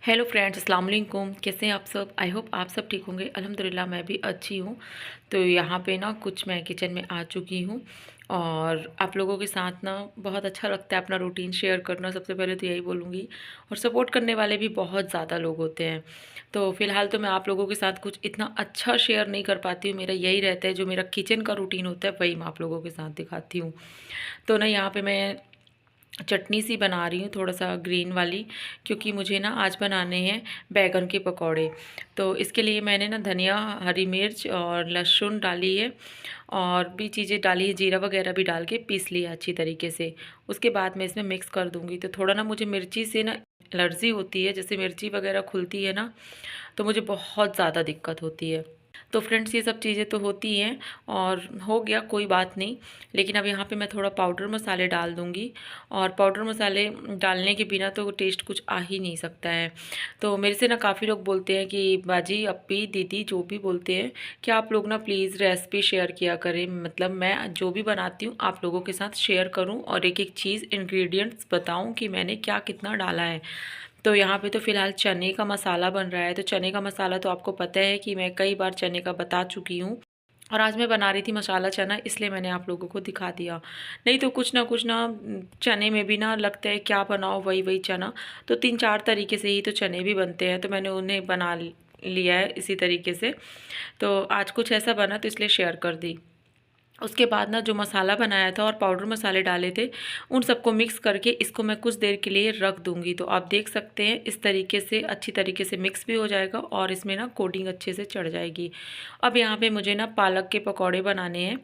Hello friends, अस्सलाम वालेकुम। कैसे हैं आप सब? आई होप आप सब ठीक होंगे। अल्हम्दुलिल्लाह मैं भी अच्छी हूँ। तो यहाँ पे ना कुछ मैं किचन में आ चुकी हूँ और आप लोगों के साथ ना बहुत अच्छा लगता है अपना रूटीन शेयर करना। सबसे पहले तो यही बोलूँगी, और सपोर्ट करने वाले भी बहुत ज़्यादा लोग होते हैं। तो फ़िलहाल तो मैं आप लोगों के साथ कुछ इतना अच्छा शेयर नहीं कर पाती हूँ। मेरा यही रहता है, जो मेरा किचन का रूटीन होता है वही मैं आप लोगों के साथ दिखाती हूँ। तो ना यहाँ पे मैं चटनी सी बना रही हूँ, थोड़ा सा ग्रीन वाली, क्योंकि मुझे ना आज बनाने हैं बैगन के पकौड़े। तो इसके लिए मैंने ना धनिया, हरी मिर्च और लहसुन डाली है, और भी चीज़ें डाली है, जीरा वगैरह भी डाल के पीस लिया अच्छी तरीके से। उसके बाद मैं इसमें मिक्स कर दूँगी। तो थोड़ा ना मुझे मिर्ची से ना एलर्जी होती है, जैसे मिर्ची वगैरह खुलती है ना, तो मुझे बहुत ज़्यादा दिक्कत होती है। तो फ्रेंड्स, ये सब चीज़ें तो होती हैं और हो गया, कोई बात नहीं। लेकिन अब यहाँ पे मैं थोड़ा पाउडर मसाले डाल दूँगी, और पाउडर मसाले डालने के बिना तो टेस्ट कुछ आ ही नहीं सकता है। तो मेरे से ना काफ़ी लोग बोलते हैं कि बाजी, अप्पी, दीदी, जो भी बोलते हैं कि आप लोग ना प्लीज़ रेसिपी शेयर किया करें। मतलब मैं जो भी बनाती हूँ आप लोगों के साथ शेयर करूँ, और एक एक चीज़, इंग्रेडिएंट्स बताऊँ कि मैंने क्या कितना डाला है। तो यहाँ पे तो फ़िलहाल चने का मसाला बन रहा है। तो चने का मसाला तो आपको पता है कि मैं कई बार चने का बता चुकी हूँ, और आज मैं बना रही थी मसाला चना, इसलिए मैंने आप लोगों को दिखा दिया। नहीं तो कुछ ना चने में भी ना लगता है क्या बनाओ, वही वही चना। तो 3-4 तरीके से ही तो चने भी बनते हैं, तो मैंने उन्हें बना लिया है इसी तरीके से। तो आज कुछ ऐसा बना तो इसलिए शेयर कर दी। उसके बाद ना जो मसाला बनाया था और पाउडर मसाले डाले थे, उन सबको मिक्स करके इसको मैं कुछ देर के लिए रख दूँगी। तो आप देख सकते हैं इस तरीके से अच्छी तरीके से मिक्स भी हो जाएगा, और इसमें ना कोटिंग अच्छे से चढ़ जाएगी। अब यहाँ पे मुझे ना पालक के पकौड़े बनाने हैं।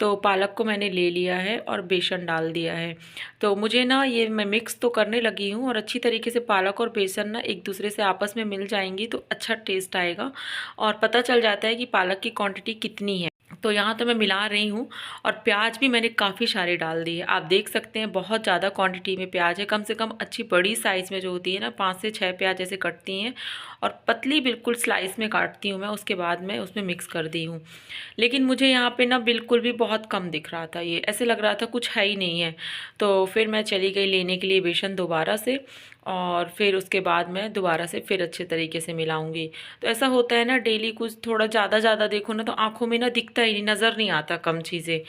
तो पालक को मैंने ले लिया है और बेसन डाल दिया है। तो मुझे ना ये मैं मिक्स तो करने लगी हूँ, और अच्छी तरीके से पालक और बेसन ना एक दूसरे से आपस में मिल जाएंगी तो अच्छा टेस्ट आएगा, और पता चल जाता है कि पालक की क्वांटिटी कितनी है। तो यहाँ तो मैं मिला रही हूँ, और प्याज भी मैंने काफ़ी सारे डाल दिए। आप देख सकते हैं बहुत ज़्यादा क्वांटिटी में प्याज है। कम से कम अच्छी बड़ी साइज़ में जो होती है ना, 5 से 6 प्याज ऐसे कटती हैं, और पतली बिल्कुल स्लाइस में काटती हूँ मैं। उसके बाद मैं उसमें मिक्स कर दी हूँ। लेकिन मुझे यहाँ पे ना बिल्कुल भी बहुत कम दिख रहा था, ये ऐसे लग रहा था कुछ है ही नहीं है। तो फिर मैं चली गई लेने के लिए बेसन दोबारा से, और फिर उसके बाद मैं दोबारा से फिर अच्छे तरीके से मिलाऊंगी। तो ऐसा होता है ना, डेली कुछ थोड़ा ज़्यादा ज़्यादा देखो ना, तो आँखों में ना दिखता ही नहीं, नज़र नहीं आता कम चीज़ें।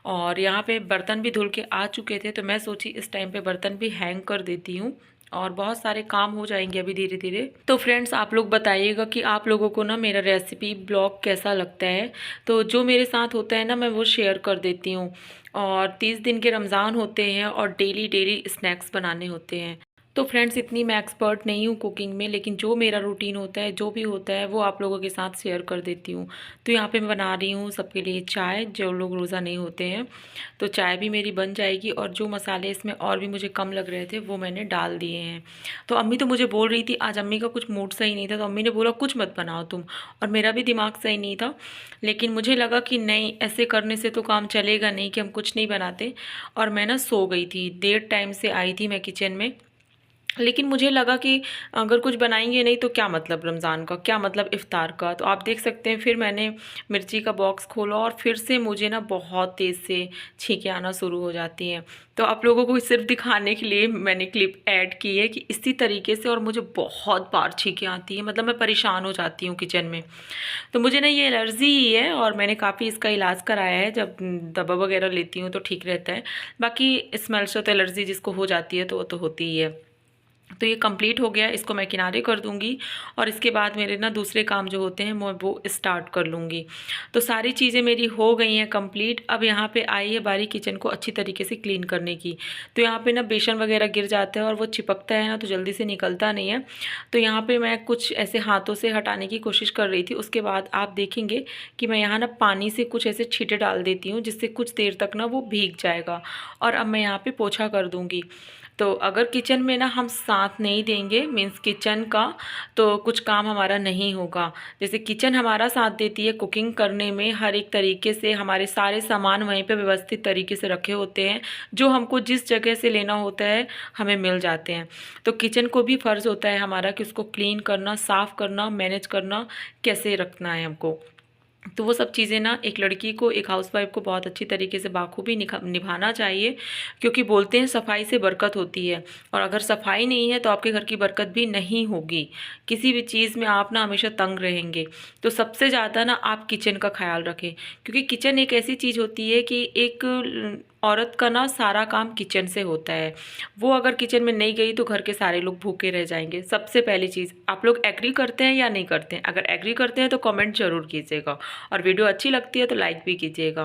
और यहाँ पे बर्तन भी धुल के आ चुके थे, तो मैं सोची इस टाइम पे बर्तन भी हैंग कर देती हूँ, और बहुत सारे काम हो जाएंगे अभी धीरे धीरे। तो फ्रेंड्स, आप लोग बताइएगा कि आप लोगों को ना मेरा रेसिपी ब्लॉग कैसा लगता है। तो जो मेरे साथ होता है ना, मैं वो शेयर कर देती हूँ। और 30 दिन के रमज़ान होते हैं, और डेली डेली स्नैक्स बनाने होते हैं। तो फ्रेंड्स, इतनी मैं एक्सपर्ट नहीं हूँ कुकिंग में, लेकिन जो मेरा रूटीन होता है, जो भी होता है, वो आप लोगों के साथ शेयर कर देती हूँ। तो यहाँ पे मैं बना रही हूँ सबके लिए चाय, जो लोग रोज़ा नहीं होते हैं। तो चाय भी मेरी बन जाएगी, और जो मसाले इसमें और भी मुझे कम लग रहे थे वो मैंने डाल दिए हैं। तो अम्मी तो मुझे बोल रही थी, आज अम्मी का कुछ मूड सही नहीं था, तो अम्मी ने बोला कुछ मत बनाओ तुम, और मेरा भी दिमाग सही नहीं था। लेकिन मुझे लगा कि नहीं, ऐसे करने से तो काम चलेगा नहीं कि हम कुछ नहीं बनाते। और मैं ना सो गई थी, देर टाइम से आई थी मैं किचन में। लेकिन मुझे लगा कि अगर कुछ बनाएंगे नहीं तो क्या मतलब रमज़ान का, क्या मतलब इफ़्तार का। तो आप देख सकते हैं, फिर मैंने मिर्ची का बॉक्स खोला, और फिर से मुझे ना बहुत तेज़ से छींकें आना शुरू हो जाती हैं। तो आप लोगों को सिर्फ दिखाने के लिए मैंने क्लिप ऐड की है कि इसी तरीके से, और मुझे बहुत बार छींकें आती हैं, मतलब मैं परेशान हो जाती हूँ किचन में। तो मुझे ना ये एलर्जी ही है, और मैंने काफ़ी इसका इलाज कराया है। जब दवा वगैरह लेती हूँ तो ठीक रहता है। बाकी स्मेल से तो एलर्जी जिसको हो जाती है तो वो तो होती ही है। तो ये कंप्लीट हो गया, इसको मैं किनारे कर दूंगी, और इसके बाद मेरे ना दूसरे काम जो होते हैं मैं वो स्टार्ट कर लूँगी। तो सारी चीज़ें मेरी हो गई हैं कंप्लीट। अब यहाँ पे आई है बारी किचन को अच्छी तरीके से क्लीन करने की। तो यहाँ पे ना बेसन वगैरह गिर जाता है, और वो चिपकता है ना, तो जल्दी से निकलता नहीं है। तो यहाँ पर मैं कुछ ऐसे हाथों से हटाने की कोशिश कर रही थी। उसके बाद आप देखेंगे कि मैं यहाँ ना पानी से कुछ ऐसे छींटे डाल देती हूँ, जिससे कुछ देर तक ना वो भीग जाएगा। और अब मैं यहाँ पर पोछा कर दूँगी। तो अगर किचन में ना हम साथ नहीं देंगे, मीन्स किचन का, तो कुछ काम हमारा नहीं होगा। जैसे किचन हमारा साथ देती है कुकिंग करने में, हर एक तरीके से हमारे सारे सामान वहीं पे व्यवस्थित तरीके से रखे होते हैं, जो हमको जिस जगह से लेना होता है हमें मिल जाते हैं। तो किचन को भी फ़र्ज़ होता है हमारा कि उसको क्लीन करना, साफ़ करना, मैनेज करना, कैसे रखना है हमको। तो वो सब चीज़ें ना एक लड़की को, एक हाउसवाइफ को बहुत अच्छी तरीके से बाखूबी निभाना चाहिए, क्योंकि बोलते हैं सफाई से बरकत होती है, और अगर सफाई नहीं है तो आपके घर की बरकत भी नहीं होगी। किसी भी चीज़ में आप ना हमेशा तंग रहेंगे। तो सबसे ज़्यादा ना आप किचन का ख्याल रखें, क्योंकि किचन एक ऐसी चीज़ होती है कि एक औरत का ना सारा काम किचन से होता है। वो अगर किचन में नहीं गई तो घर के सारे लोग भूखे रह जाएंगे। सबसे पहली चीज़, आप लोग एग्री करते हैं या नहीं करते हैं? अगर एग्री करते हैं तो कमेंट जरूर कीजिएगा, और वीडियो अच्छी लगती है तो लाइक भी कीजिएगा।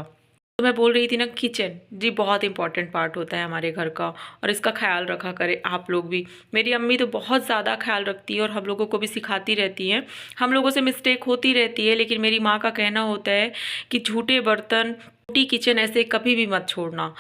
तो मैं बोल रही थी ना, किचन जी बहुत इंपॉर्टेंट पार्ट होता है हमारे घर का, और इसका ख्याल रखा करें आप लोग भी। मेरी अम्मी तो बहुत ज़्यादा ख्याल रखती है और हम लोगों को भी सिखाती रहती हैं। हम लोगों से मिस्टेक होती रहती है, लेकिन मेरी माँ का कहना होता है कि झूठे बर्तन, छोटी किचन ऐसे कभी भी मत छोड़ना।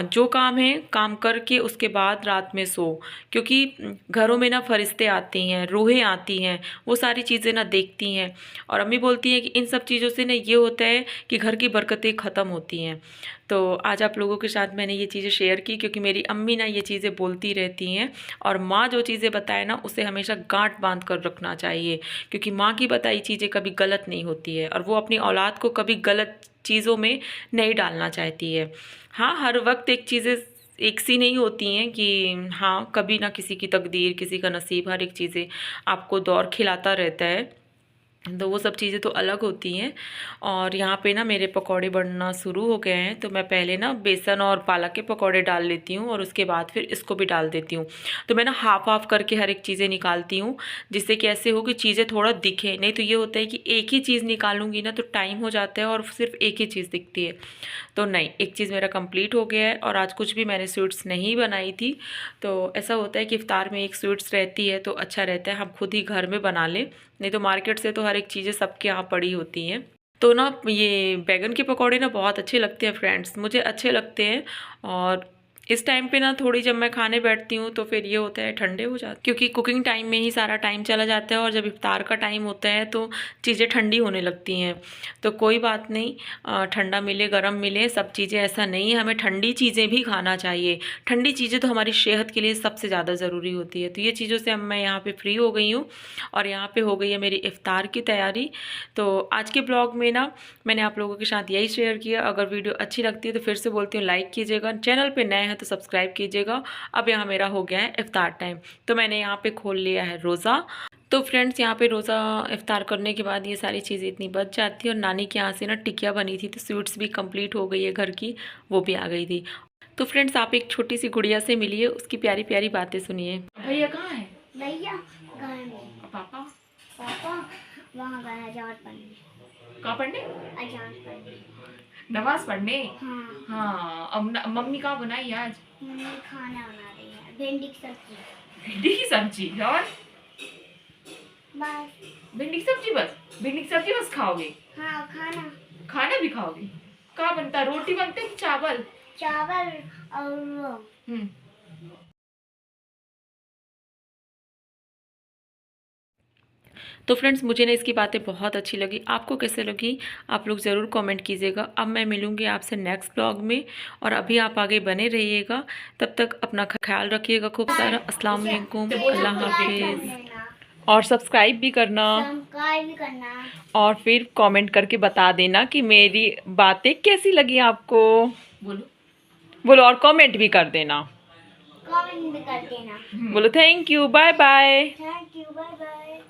जो काम है काम करके उसके बाद रात में सो, क्योंकि घरों में ना फरिश्ते आती हैं, रूहें आती हैं, वो सारी चीज़ें ना देखती हैं। और अम्मी बोलती हैं कि इन सब चीज़ों से ना ये होता है कि घर की बरकतें ख़त्म होती हैं। तो आज आप लोगों के साथ मैंने ये चीज़ें शेयर की, क्योंकि मेरी अम्मी ना ये चीज़ें बोलती रहती हैं, और माँ जो चीज़ें बताए ना उसे हमेशा गांठ बांध कर रखना चाहिए, क्योंकि माँ की बताई चीज़ें कभी गलत नहीं होती है, और वो अपनी औलाद को कभी गलत चीज़ों में नहीं डालना चाहती है। हाँ, हर वक्त एक चीज़ें एक सी नहीं होती हैं कि हाँ, कभी ना किसी की तकदीर, किसी का नसीब, हर एक चीज़ें आपको दौर खिलाता रहता है, तो वो सब चीज़ें तो अलग होती हैं। और यहाँ पे ना मेरे पकौड़े बनना शुरू हो गए हैं, तो मैं पहले ना बेसन और पालक के पकौड़े डाल लेती हूँ, और उसके बाद फिर इसको भी डाल देती हूँ। तो मैं ना हाफ हाफ करके हर एक चीज़ें निकालती हूँ, जिससे कि ऐसे हो कि चीज़ें थोड़ा दिखे। नहीं तो ये होता है कि एक ही चीज़ निकालूंगी ना तो टाइम हो जाता है और सिर्फ एक ही चीज़ दिखती है। तो नहीं, एक चीज़ मेरा कंप्लीट हो गया है, और आज कुछ भी मैंने स्वीट्स नहीं बनाई थी। तो ऐसा होता है कि इफ्तार में एक स्वीट्स रहती है तो अच्छा रहता है हम खुद ही घर में बना लें, नहीं तो मार्केट से तो हर एक चीज़ें सबके यहाँ पड़ी होती हैं। तो ना ये बैगन के पकौड़े ना बहुत अच्छे लगते हैं फ्रेंड्स, मुझे अच्छे लगते हैं। और इस टाइम पे ना थोड़ी जब मैं खाने बैठती हूँ तो फिर ये होता है ठंडे हो जाते, क्योंकि कुकिंग टाइम में ही सारा टाइम चला जाता है, और जब इफ्तार का टाइम होता है तो चीज़ें ठंडी होने लगती हैं। तो कोई बात नहीं, ठंडा मिले गर्म मिले सब चीज़ें, ऐसा नहीं है, हमें ठंडी चीज़ें भी खाना चाहिए। ठंडी चीज़ें तो हमारी सेहत के लिए सबसे ज़्यादा ज़रूरी होती है। तो ये चीज़ों से अब मैं यहाँ पर फ्री हो गई हूँ, और यहाँ पर हो गई है मेरी इफ्तार की तैयारी। तो आज के ब्लॉग में ना मैंने आप लोगों के साथ यही शेयर किया। अगर वीडियो अच्छी लगती है तो फिर से बोलती हूँ लाइक कीजिएगा, चैनल पे नए हैं तो सब्सक्राइब कीजिएगा। अब यहाँ मेरा हो गया है इफ्तार टाइम, तो मैंने यहाँ पे खोल लिया है रोज़ा। तो फ्रेंड्स यहाँ पे रोज़ा इफ्तार करने के बाद ये सारी चीज़ें इतनी बच जाती है, और नानी के यहाँ से ना टिकिया बनी थी, तो स्वीट्स भी कंप्लीट हो गई है घर की, वो भी आ गई थी। तो फ्रेंड्स आप एक छोटी सी गुड़िया से मिलिए, उसकी प्यारी प्यारी बातें सुनिए। भैया कहाँ है? भैया घर में। पापा? पापा वहाँ गए अजान पढ़ने। कहाँ पढ़ने? अजान पढ़ने, नमाज पढ़ने। हाँ हाँ, अब मम्मी कहाँ बनाई आज? मम्मी खाना बना रही है, भिंडी की सब्जी। भिंडी की सब्जी? और बस भिंडी की सब्जी बस? भिंडी की सब्जी बस खाओगे? हाँ, खाना खाना भी खाओगे? क्या बनता है, रोटी बनते हैं कि चावल? चावल और तो फ्रेंड्स मुझे ना इसकी बातें बहुत अच्छी लगी, आपको कैसे लगी आप लोग ज़रूर कमेंट कीजिएगा। अब मैं मिलूँगी आपसे नेक्स्ट ब्लॉग में, और अभी आप आगे बने रहिएगा। तब तक अपना ख्याल रखिएगा खूब सारा। अस्सलाम वालेकुम, अल्लाह हाफिज़, और सब्सक्राइब भी करना, और फिर कमेंट करके बता देना कि मेरी बातें कैसी लगी आपको। बोलो बोलो, और कमेंट भी कर देना। बोलो thank you, bye bye. Thank you, bye bye.